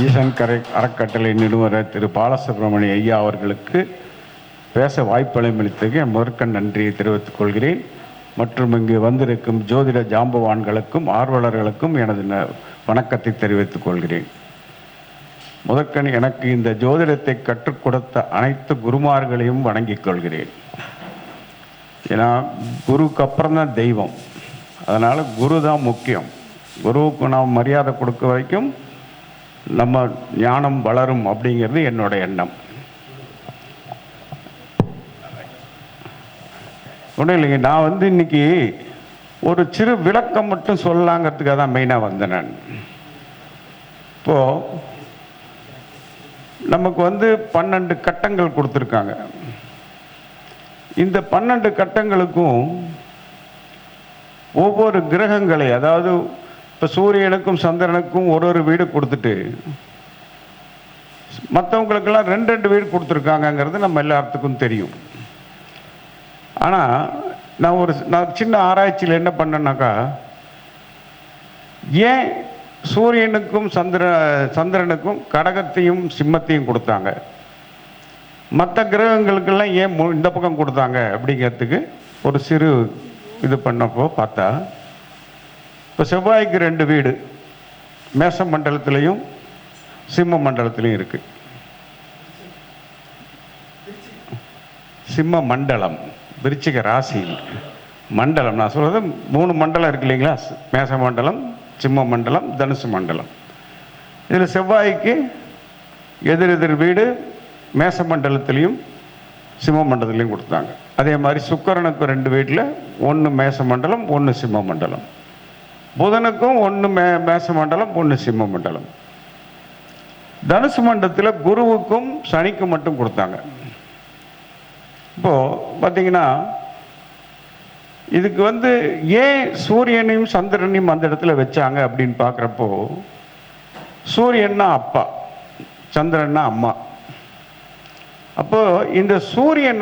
ஈசன் கரை அறக்கட்டளை நிறுவனர் திரு பாலசுப்ரமணிய ஐயா அவர்களுக்கு பேச வாய்ப்பளித்ததுக்கு முதற்கண் நன்றியை தெரிவித்துக் கொள்கிறேன். மற்றும் இங்கு வந்திருக்கும் ஜோதிட ஜாம்பவான்களுக்கும் ஆர்வலர்களுக்கும் எனது வணக்கத்தை தெரிவித்துக் கொள்கிறேன். முதற்கண் எனக்கு இந்த ஜோதிடத்தை கற்றுக் கொடுத்த அனைத்து குருமார்களையும் வணங்கிக் கொள்கிறேன். ஏன்னா குருவுக்கு அப்புறம் தான் தெய்வம், அதனால் குரு தான் முக்கியம். குருவுக்கு நாம் மரியாதை கொடுக்க வரைக்கும் நம்ம ஞானம் வளரும் அப்படிங்கிறது என்னோட எண்ணம். ஒன்றும் இல்லைங்க, நான் இன்னைக்கு ஒரு சிறு விளக்கம் மட்டும் சொல்லலாங்கிறதுக்காக தான் மெயினாக வந்தேன் நான். இப்போது நமக்கு 12 கட்டங்கள் கொடுத்துருக்காங்க. இந்த 12 கட்டங்களுக்கும் ஒவ்வொரு கிரகங்களை, அதாவது இப்போ சூரியனுக்கும் சந்திரனுக்கும் ஒரு வீடு கொடுத்துட்டு மற்றவங்களுக்கெல்லாம் 2 வீடு கொடுத்துருக்காங்கங்கிறது நம்ம எல்லாத்துக்கும் தெரியும். ஆனால் நான் சின்ன ஆராய்ச்சியில் என்ன பண்ணேன்னாக்கா, ஏன் சூரியனுக்கும் சந்திரனுக்கும் கடகத்தையும் சிம்மத்தையும் கொடுத்தாங்க, மற்ற கிரகங்களுக்கெல்லாம் ஏன் இந்த பக்கம் கொடுத்தாங்க அப்படிங்கிறதுக்கு ஒரு சிறு இது பண்ணப்போ பார்த்தா, இப்போ செவ்வாய்க்கு 2 வீடு மேச மண்டலத்திலையும் சிம்ம மண்டலத்திலையும் இருக்கு. சிம்ம மண்டலம் விருச்சிக ராசி மண்டலம், நான் சொல்றது 3 மண்டலம் இருக்கு இல்லைங்களா, மேச மண்டலம், சிம்ம மண்டலம், தனுசு மண்டலம். இதில் செவ்வாய்க்கு எதிர் வீடு மேச மண்டலத்திலையும் சிம்ம மண்டலத்திலையும் கொடுத்தாங்க. அதே மாதிரி சுக்கிரனுக்கு 2 வீட்டில் 1 மேச மண்டலம் 1 சிம்ம மண்டலம், புதனுக்கும் 1 மேச மண்டலம் 1 சிம்ம மண்டலம். தனுசு மண்டலத்தில் குருவுக்கும் சனிக்கும் மட்டும் கொடுத்தாங்க. இப்போது பார்த்தீங்கன்னா இதுக்கு ஏன் சூரியனையும் சந்திரனையும் அந்த இடத்துல வச்சாங்க அப்படின்னு பார்க்குறப்போ, சூரியன்னா அப்பா, சந்திரன்னா அம்மா. அப்போ இந்த சூரியன்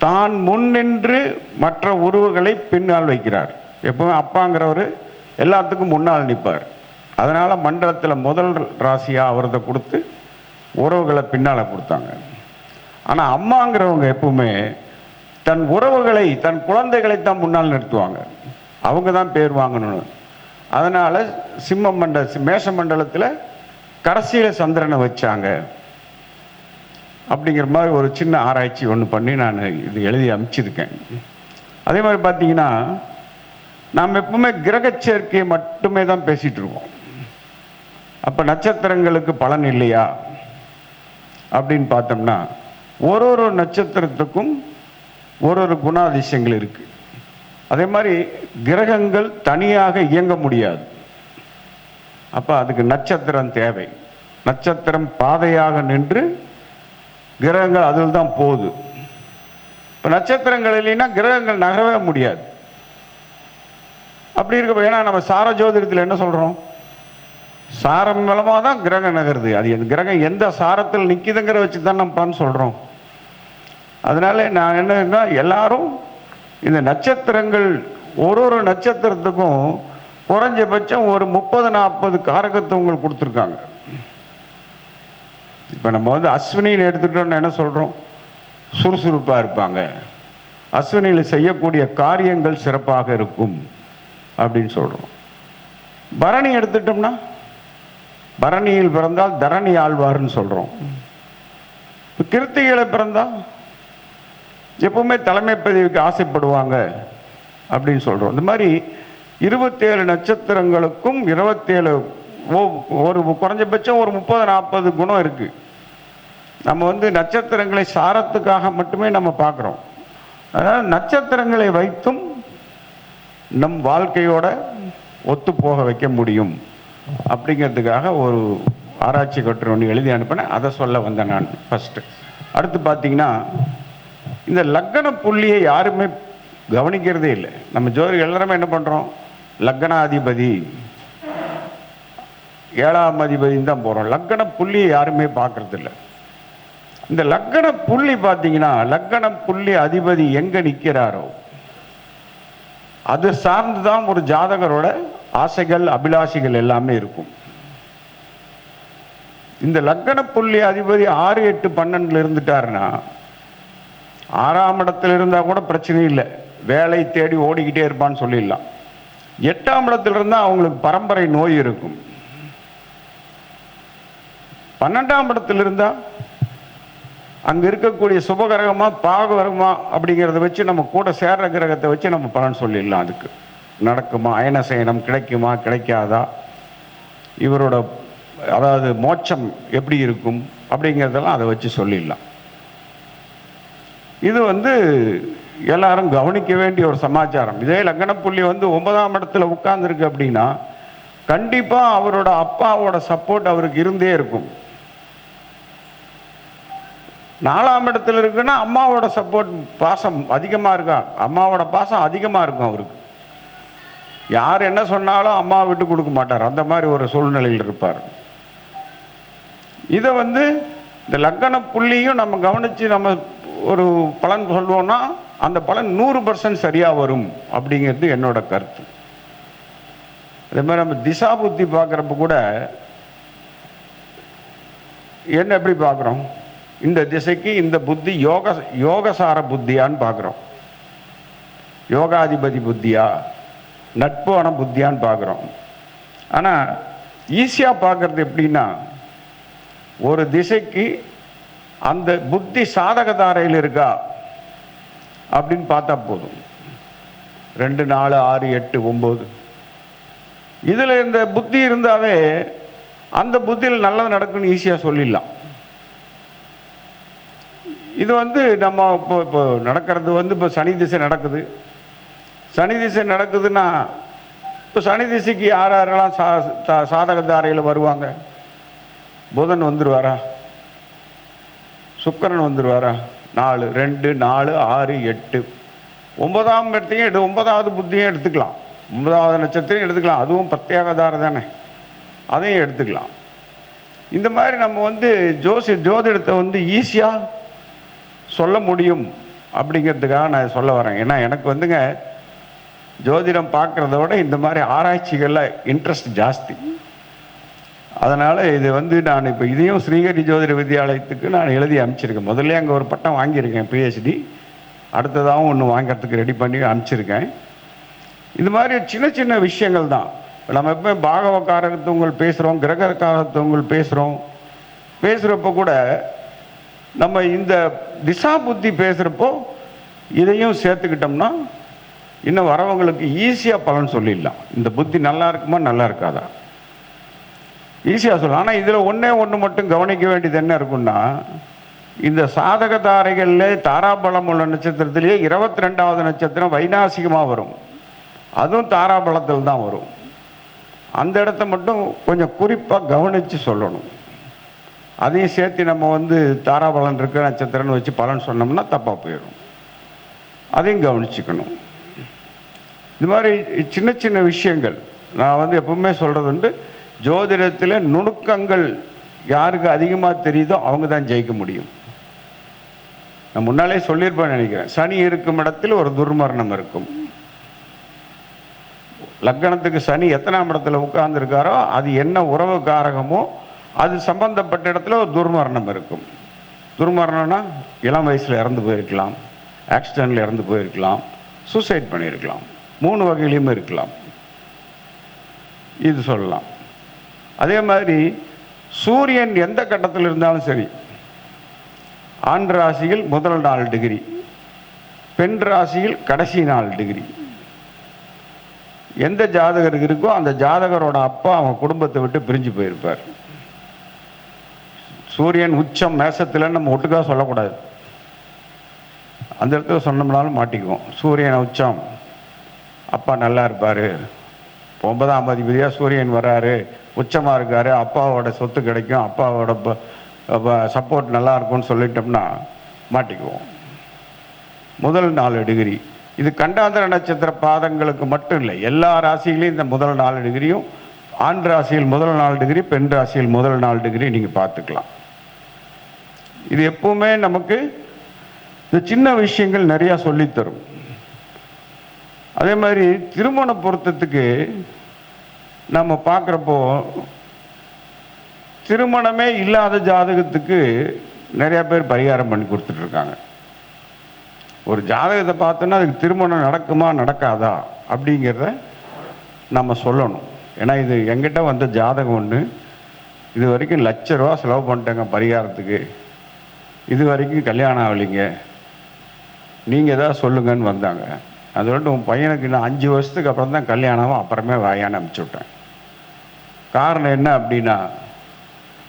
தான் முன்னின்று மற்ற உறவுகளை பின்னால் வைக்கிறார். எப்பவுமே அப்பாங்கிறவர் எல்லாத்துக்கும் முன்னால் நிற்பார். அதனால மண்டலத்தில் முதல் ராசியாக அவரதை கொடுத்து உறவுகளை பின்னால் கொடுத்தாங்க. ஆனால் அம்மாங்கிறவங்க எப்பவுமே தன் உறவுகளை, தன் குழந்தைகளை தான் முன்னால் நிறுத்துவாங்க. அவங்க தான் பேர் வாங்கணும். அதனால மேஷ மண்டலத்தில் கடைசியில் சந்திரனை வச்சாங்க அப்படிங்கிற மாதிரி ஒரு சின்ன ஆராய்ச்சி ஒன்று பண்ணி நான் இது எழுதி அனுப்பிச்சிருக்கேன். அதே மாதிரி பார்த்தீங்கன்னா நாம் எப்பவுமே கிரக சேர்க்கையை மட்டுமே தான் பேசிட்டு இருக்கோம். அப்போ நட்சத்திரங்களுக்கு பலன் இல்லையா அப்படின்னு பார்த்தோம்னா, ஒரு நட்சத்திரத்துக்கும் ஒரு குணாதிசயங்கள் இருக்கு. அதே மாதிரி கிரகங்கள் தனியாக இயங்க முடியாது. அப்போ அதுக்கு நட்சத்திரம் தேவை. நட்சத்திரம் பாதையாக நின்று கிரகங்கள் அதில் தான் போகுது. இப்போ நட்சத்திரங்கள் இல்லைன்னா கிரகங்கள் நகரவே முடியாது. அப்படி இருக்க, ஏன்னா நம்ம சார ஜோதிடத்தில் என்ன சொல்கிறோம், சாரம் மூலமாக தான் கிரகம் நகருது. அது கிரகம் எந்த சாரத்தில் நிற்கிதுங்கிற வச்சு தான் நம்ம சொல்கிறோம். அதனால நான் என்னன்னா, எல்லாரும் இந்த நட்சத்திரங்கள் ஒரு நட்சத்திரத்துக்கும் குறைஞ்சபட்சம் ஒரு 30-40 காரகத்துவங்கள் கொடுத்துருக்காங்க. இப்போ நம்ம அஸ்வினியில் எடுத்துட்டோம்னு என்ன சொல்கிறோம், சுறுசுறுப்பாக இருப்பாங்க, அஸ்வினியில் செய்யக்கூடிய காரியங்கள் சிறப்பாக இருக்கும் அப்படின்னு சொல்கிறோம். பரணி எடுத்துட்டோம்னா, பரணியில் பிறந்தால் தரணி ஆழ்வார்னு சொல்கிறோம். கிருத்திகளை பிறந்தால் எப்பவுமே தலைமை பதவிக்கு ஆசைப்படுவாங்க அப்படின்னு சொல்கிறோம். இந்த மாதிரி 27 நட்சத்திரங்களுக்கும் 27 ஒரு குறைஞ்சபட்சம் ஒரு 30-40 குணம் இருக்கு. நம்ம நட்சத்திரங்களை சாரத்துக்காக மட்டுமே நம்ம பார்க்குறோம். அதனால் நட்சத்திரங்களை வைத்தும் நம் வாழ்க்கையோட ஒத்து போக வைக்க முடியும் அப்படிங்கிறதுக்காக ஒரு ஆராய்ச்சி கட்டுரை ஒன்று எழுதி அனுப்பினேன். அதை சொல்ல வந்தேன் நான் ஃபஸ்ட்டு. அடுத்து பார்த்தீங்கன்னா, இந்த லக்ன புள்ளியை யாருமே கவனிக்கிறதே இல்லை. நம்ம ஜோதிடர்கள் எல்லாருமே என்ன பண்ணுறோம், லக்னாதிபதி 7ஆம் அதிபதினு தான் போகிறோம். லக்ன புள்ளியை யாருமே பார்க்கறது இல்லை. இந்த லக்ன புள்ளி பார்த்தீங்கன்னா, லக்ன புள்ளி அதிபதி எங்கே நிற்கிறாரோ அது சார்ந்துதான் ஒரு ஜாதகரோட ஆசைகள் அபிலாஷைகள் எல்லாமே இருக்கும். இந்த லக்கண புள்ளி அதிபதி 6, 8, 12 இருந்துட்டாருன்னா 6ஆம் இடத்துல இருந்தால் கூட பிரச்சனை இல்லை, வேலை தேடி ஓடிக்கிட்டே இருப்பான்னு சொல்லிடலாம். 8ஆம் இடத்துல இருந்தால் அவங்களுக்கு பரம்பரை நோய் இருக்கும். 12ஆம் இடத்துல இருந்தால் அங்கே இருக்கக்கூடிய சுபகிரகமா பாககிரகமா அப்படிங்கிறத வச்சு நம்ம கூட சேர்ற கிரகத்தை வச்சு நம்ம பலன் சொல்லிடலாம். அதுக்கு நடக்குமா, அயனசயனம் கிடைக்குமா கிடைக்காதா, இவரோட அதாவது மோட்சம் எப்படி இருக்கும் அப்படிங்கிறதெல்லாம் அதை வச்சு சொல்லிடலாம். இது எல்லாரும் கவனிக்க வேண்டிய ஒரு சமாச்சாரம். இதே லக்னப்புள்ளி 9ஆம் இடத்துல உட்கார்ந்துருக்கு அப்படின்னா கண்டிப்பாக அவரோட அப்பாவோட சப்போர்ட் அவருக்கு இருந்தே இருக்கும். 4ஆம் இடத்துல இருக்குன்னா அம்மாவோட சப்போர்ட் பாசம் அதிகமாக இருக்கா, அம்மாவோட பாசம் அதிகமாக இருக்கும் அவருக்கு. யார் என்ன சொன்னாலும் அம்மா விட்டு கொடுக்க மாட்டார், அந்த மாதிரி ஒரு சூழ்நிலையில் இருப்பார். இதை இந்த லக்கண புள்ளியும் நம்ம கவனித்து நம்ம ஒரு பலன் சொல்வோம்னா அந்த பலன் 100% சரியாக வரும் அப்படிங்கிறது என்னோட கருத்து. அதே மாதிரி நம்ம திசா புத்தி பார்க்குறப்ப கூட என்ன எப்படி பார்க்குறோம், இந்த திசைக்கு இந்த புத்தி யோகசார புத்தியான்னு பார்க்குறோம், யோகாதிபதி புத்தியா நட்பான புத்தியான்னு பார்க்குறோம். ஆனால் ஈஸியாக பார்க்குறது எப்படின்னா ஒரு திசைக்கு அந்த புத்தி சாதகதாரையில் இருக்கா அப்படின்னு பார்த்தா போதும். 2, 4, 6, 8, 9 இதில் இந்த புத்தி இருந்தாவே அந்த புத்தியில் நல்லது நடக்குன்னு ஈஸியாக சொல்லிடலாம். இது நம்ம இப்போ நடக்கிறது இப்போ சனி திசை நடக்குது. சனி திசை நடக்குதுன்னா இப்போ சனி திசைக்கு யார் யாரெல்லாம் சாதகதாரையில் வருவாங்க? புதன் வந்துடுவாரா, சுக்கிரன் வந்துடுவாரா? 4, 2, 4, 6, 8 9ஆம் இடத்தையும் 9வது புத்தியும் எடுத்துக்கலாம், 9வது நட்சத்திரம் எடுத்துக்கலாம், அதுவும் பிரத்யேகதாரை தானே, அதையும் எடுத்துக்கலாம். இந்த மாதிரி நம்ம ஜோதிடத்தை ஈஸியாக சொல்ல முடியும் அப்படிங்கிறதுக்காக நான் சொல்ல வரேன். ஏன்னா எனக்கு ஜோதிடம் பார்க்குறத விட இந்த மாதிரி ஆராய்ச்சிகளில் இன்ட்ரெஸ்ட் ஜாஸ்தி. அதனால் இது நான் இப்போ இதையும் ஸ்ரீஹரி ஜோதிட வித்யாலயத்துக்கு நான் எழுதி அனுப்பிச்சிருக்கேன். முதல்ல அங்கே ஒரு பட்டம் வாங்கியிருக்கேன், PhD. அடுத்ததாகவும் ஒன்று வாங்கிறதுக்கு ரெடி பண்ணி அனுப்பிச்சிருக்கேன். இது மாதிரி சின்ன சின்ன விஷயங்கள் தான். நம்ம எப்போ பாகவ காரகத்துவங்கள் பேசுகிறோம், கிரக காரகத்துவங்கள் பேசுகிறப்போ கூட நம்ம இந்த திசா புத்தி பேசுகிறப்போ இதையும் சேர்த்துக்கிட்டோம்னா இன்னும் வரவங்களுக்கு ஈஸியாக பலன் சொல்லிடலாம். இந்த புத்தி நல்லா இருக்குமா நல்லா இருக்காதா ஈஸியாக சொல்லலாம். ஆனால் இதில் ஒன்று மட்டும் கவனிக்க வேண்டியது என்ன இருக்குன்னா, இந்த சாதக தாரைகளில் தாராபலம் உள்ள நட்சத்திரத்திலேயே 22வது நட்சத்திரம் வைநாசிகமாக வரும், அதுவும் தாராபலத்தில் தான் வரும். அந்த இடத்த மட்டும் கொஞ்சம் குறிப்பாக கவனித்து சொல்லணும். அதையும் சேர்த்து நம்ம தாராபலன் இருக்கிற நட்சத்திரம்னு வச்சு பலன் சொன்னோம்னா தப்பாக போயிடும். அதையும் கவனிச்சுக்கணும். இது மாதிரி சின்ன சின்ன விஷயங்கள் நான் எப்பவுமே சொல்கிறது ஜோதிடத்தில் நுணுக்கங்கள் யாருக்கு அதிகமாக தெரியுதோ அவங்க தான் ஜெயிக்க முடியும். நான் முன்னாலே சொல்லியிருப்பேன்னு நினைக்கிறேன். சனி இருக்கும் இடத்தில் ஒரு துர்மரணம் இருக்கும். லக்னத்துக்கு சனி எத்தனாம் இடத்துல உட்கார்ந்துருக்காரோ அது என்ன உறவு காரகமோ அது சம்பந்தப்பட்ட இடத்துல ஒரு துர்மரணம் இருக்கும். துர்மரணம்னா இளம் வயசில் இறந்து போயிருக்கலாம், ஆக்சிடென்ட்ல இறந்து போயிருக்கலாம், சூசைட் பண்ணியிருக்கலாம், 3 வகையிலையும் இருக்கலாம். இது சொல்லலாம். அதே மாதிரி சூரியன் எந்த கட்டத்தில் இருந்தாலும் சரி, ஆண் ராசியில் முதல் 4 டிகிரி, பெண் ராசியில் கடைசி 4 டிகிரி. எந்த ஜாதகருக்கு இருக்கோ அந்த ஜாதகரோட அப்பா அவங்க குடும்பத்தை விட்டு பிரிஞ்சு போயிருப்பார். சூரியன் உச்சம் மேசத்தில் நம்ம ஒட்டுக்காக சொல்லக்கூடாது, அந்த இடத்துல சொன்னோம்னாலும் மாட்டிக்குவோம். சூரியன் உச்சம் அப்பா நல்லா இருப்பார், 9ஆம் அதிபதியாக சூரியன் வர்றாரு, உச்சமாக இருக்கார், அப்பாவோட சொத்து கிடைக்கும், அப்பாவோட சப்போர்ட் நல்லா இருக்கும்னு சொல்லிட்டோம்னா மாட்டிக்குவோம். முதல் 4 டிகிரி இது கண்டாந்திர நட்சத்திர பாதங்களுக்கு மட்டும் இல்லை, எல்லா ராசியிலையும் இந்த முதல் 4 டிகிரியும் ஆண் ராசியில் முதல் 4 டிகிரி, பெண் ராசியில் முதல் 4 டிகிரி நீங்கள் பார்த்துக்கலாம். இது எப்பவுமே நமக்கு இந்த சின்ன விஷயங்கள் நிறையா சொல்லித்தரும். அதே மாதிரி திருமண பொருத்தத்துக்கு நம்ம பார்க்குறப்போ திருமணமே இல்லாத ஜாதகத்துக்கு நிறைய பேர் பரிகாரம் பண்ணி கொடுத்துட்டு இருக்காங்க. ஒரு ஜாதகத்தை பார்த்தோன்னா அதுக்கு திருமணம் நடக்குமா நடக்காதா அப்படிங்கிறத நம்ம சொல்லணும். ஏன்னா இது எங்கிட்ட வந்த ஜாதகம் ஒன்று, இது வரைக்கும் ₹1,00,000 செலவு பண்ணிட்டேங்க பரிகாரத்துக்கு, இது வரைக்கும் கல்யாணம் ஆகலைங்க, நீங்கள் எதாவது சொல்லுங்கன்னு வந்தாங்க. அதோட உன் பையனுக்கு இன்னும் 5 வருஷத்துக்கு அப்புறம் தான் கல்யாணம், அப்புறமே வாயான்னு அனுப்பிச்சி விட்டேன். காரணம் என்ன அப்படின்னா,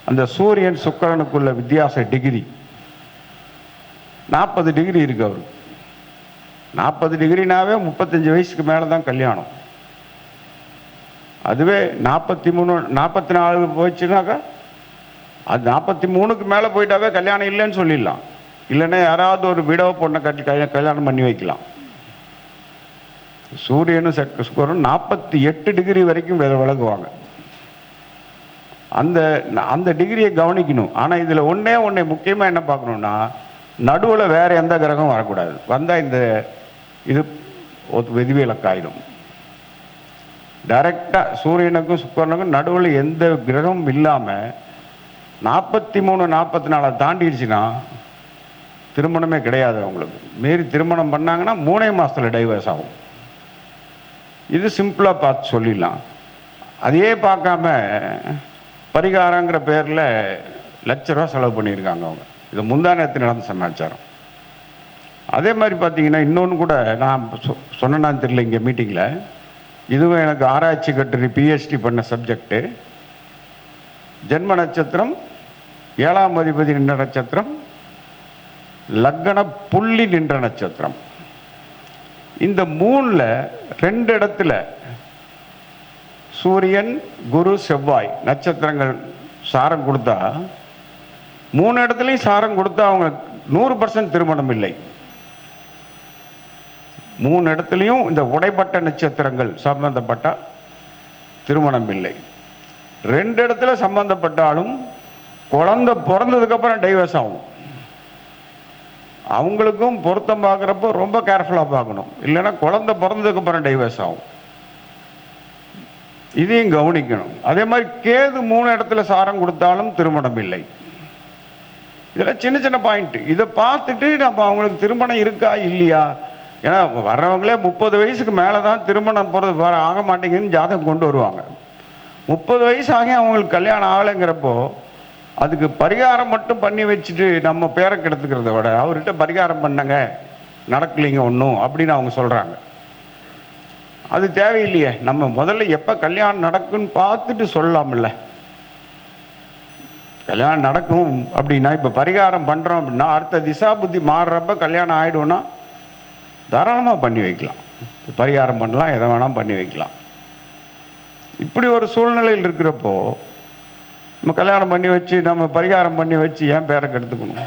அந்த சூரியன் சுக்கிரனுக்குள்ள வித்தியாச டிகிரி 40 டிகிரி இருக்கு அவருக்கு. 40 டிகிரினாவே 35 வயசுக்கு மேலே தான் கல்யாணம். அதுவே 43 44 போச்சுனாக்கா, அது 43க்கு மேலே போயிட்டாவே கல்யாணம் இல்லைன்னு சொல்லிடலாம். இல்லைன்னா யாராவது ஒரு விடவை பொண்ணை கட்டி கல்யாணம் பண்ணி வைக்கலாம். சூரியனும் சுக்கிரனும் 48 டிகிரி வரைக்கும் விலகுவாங்க. அந்த அந்த டிகிரியை கவனிக்கணும். ஆனால் இதில் ஒன்றே முக்கியமாக என்ன பார்க்கணுன்னா, நடுவில் வேறு எந்த கிரகம் வரக்கூடாது. வந்தால் இந்த இது விதிவிலக்காயிடும். டைரெக்டாக சூரியனுக்கும் சுக்கிரனுக்கும் நடுவில் எந்த கிரகமும் இல்லாமல் 43 44 தாண்டிடுச்சுன்னா திருமணமே கிடையாது அவங்களுக்கு. மீறி திருமணம் பண்ணாங்கன்னா 3 மாதத்தில் டைவர்ஸ் ஆகும். இது சிம்பிளாக பார்த்து சொல்லிடலாம். அதையே பார்க்காம பரிகாரங்கிற பேரில் ₹1,00,000 செலவு பண்ணியிருக்காங்க அவங்க. இது முந்தானத்தில் நடந்த சமாச்சாரம். அதே மாதிரி பார்த்தீங்கன்னா இன்னொன்று கூட நான் சொன்னேன்னு தெரியல இங்கே மீட்டிங்கில், இதுவும் எனக்கு ஆராய்ச்சி கட்டுரை PhD பண்ண சப்ஜெக்டு. ஜென்ம நட்சத்திரம், 7ஆம் அதிபதி நின்ற நட்சத்திரம், லக்ன புள்ளி நின்ற நட்சத்திரம். இந்த 3ல் 2 இடத்துல சூரியன் குரு செவ்வாய் நட்சத்திரங்கள் சாரம் கொடுத்தா, 3 இடத்துலையும் சாரம் கொடுத்தா அவங்க 100% திருமணம் இல்லை. 3 இடத்துலையும் இந்த உடைப்பட்ட நட்சத்திரங்கள் சம்பந்தப்பட்ட திருமணம் இல்லை. 2 இடத்துல சம்பந்தப்பட்டாலும் குழந்தை பிறந்ததுக்கு அப்புறம் டைவர்ஸ் ஆகும். அவங்களுக்கும் பொருத்தம் பார்க்குறப்போ ரொம்ப கேர்ஃபுல்லாக பார்க்கணும். இல்லைன்னா குழந்தை பிறந்ததுக்கு அப்புறம் டைவர்ஸ் ஆகும். இதையும் கவனிக்கணும். அதே மாதிரி கேது 3 இடத்துல சாரம் கொடுத்தாலும் திருமணம் இல்லை. இதெல்லாம் சின்ன சின்ன பாயிண்ட். இதை பார்த்துட்டு நம்ம அவங்களுக்கு திருமணம் இருக்கா இல்லையா, ஏன்னா வர்றவங்களே 30 வயசுக்கு மேலே தான் திருமணம் போகிறது ஆக மாட்டேங்குதுன்னு ஜாதகம் கொண்டு வருவாங்க. 30 வயசு ஆகி அவங்களுக்கு கல்யாணம் ஆகலைங்கிறப்போ அதுக்கு பரிகாரம் மட்டும் பண்ணி வச்சுட்டு நம்ம பேரை கெடுத்துக்கிறத விட அவர்கிட்ட பரிகாரம் பண்ணங்க நடக்கலைங்க ஒன்றும் அப்படின்னு அவங்க சொல்கிறாங்க. அது தேவையில்லையே. நம்ம முதல்ல எப்போ கல்யாணம் நடக்குன்னு பார்த்துட்டு சொல்லலாம்ல. கல்யாணம் நடக்கும் அப்படின்னா இப்போ பரிகாரம் பண்ணுறோம் அப்படின்னா அடுத்த திசா புத்தி மாறுறப்ப கல்யாணம் ஆகிடும்னா தாராளமாக பண்ணி வைக்கலாம். பரிகாரம் பண்ணலாம், எதை வேணால் பண்ணி வைக்கலாம். இப்படி ஒரு சூழ்நிலையில் இருக்கிறப்போ நம்ம கல்யாணம் பண்ணி வச்சு நம்ம பரிகாரம் பண்ணி வச்சு ஏன் பேரை கெடுத்துக்கணும்?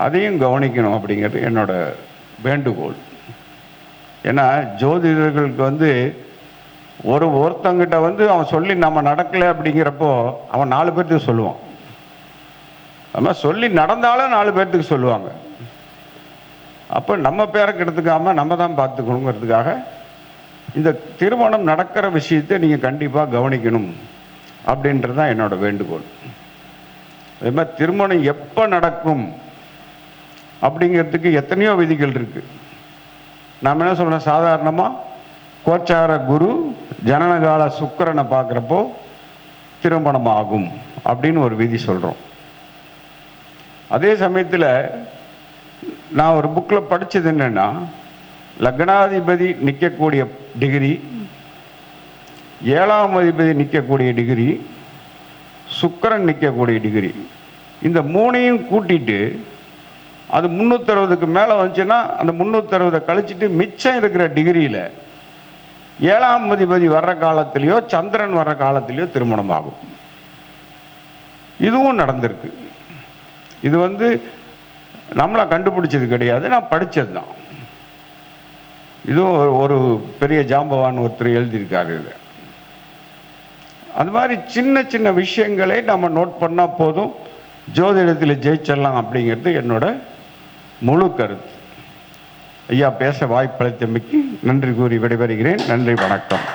அதையும் கவனிக்கணும் அப்படிங்கிறது என்னோட வேண்டுகோள். ஏன்னா ஜோதிடர்களுக்கு ஒருத்தங்கிட்ட அவன் சொல்லி நம்ம நடக்கலை அப்படிங்கிறப்போ அவன் 4 பேர்த்துக்கு சொல்லுவான். நம்ம சொல்லி நடந்தாலும் 4 பேர்த்துக்கு சொல்லுவாங்க. அப்போ நம்ம பேரை கெடுத்துக்காமல் நம்ம தான் பார்த்துக்கணுங்கிறதுக்காக இந்த திருமணம் நடக்கிற விஷயத்தை நீங்கள் கண்டிப்பாக கவனிக்கணும் அப்படின்றது தான் என்னோட வேண்டுகோள். அதே மாதிரி திருமணம் எப்போ நடக்கும் அப்படிங்கிறதுக்கு எத்தனையோ விதிகள் இருக்குது. நாம் என்ன சொல்கிறோம், சாதாரணமாக கோச்சார குரு ஜனனகால சுக்கிரனை பார்க்குறப்போ திருமணம் ஆகும் அப்படின்னு ஒரு விதி சொல்கிறோம். அதே சமயத்தில் நான் ஒரு புக்கில் படித்தது என்னென்னா, லக்னாதிபதி நிற்கக்கூடிய டிகிரி, 7ஆம் அதிபதி நிற்கக்கூடிய டிகிரி, சுக்கிரன் நிற்கக்கூடிய டிகிரி, இந்த 3ஐயும் கூட்டிட்டு அது 360க்கு மேலே வந்துச்சுன்னா அந்த 360 கழிச்சிட்டு மிச்சம் இருக்கிற டிகிரியில் 7ஆம் அதிபதி வர்ற காலத்திலேயோ சந்திரன் வர்ற காலத்திலேயோ திருமணம் ஆகும். இதுவும் நடந்திருக்கு. இது நம்மளை கண்டுபிடிச்சது கிடையாது, நான் படித்தது தான். இதுவும் ஒரு பெரிய ஜாம்பவான் ஒருத்தர் எழுதியிருக்காரு. இது அது மாதிரி சின்ன சின்ன விஷயங்களை நம்ம நோட் பண்ணால் போதும், ஜோதிடத்தில் ஜெயிச்சிடலாம் அப்படிங்கிறது என்னோட முழு கருத்து. ஐயா பேச வாய்ப்பளித்தமைக்கு நன்றி கூறி விடைபெறுகிறேன். நன்றி, வணக்கம்.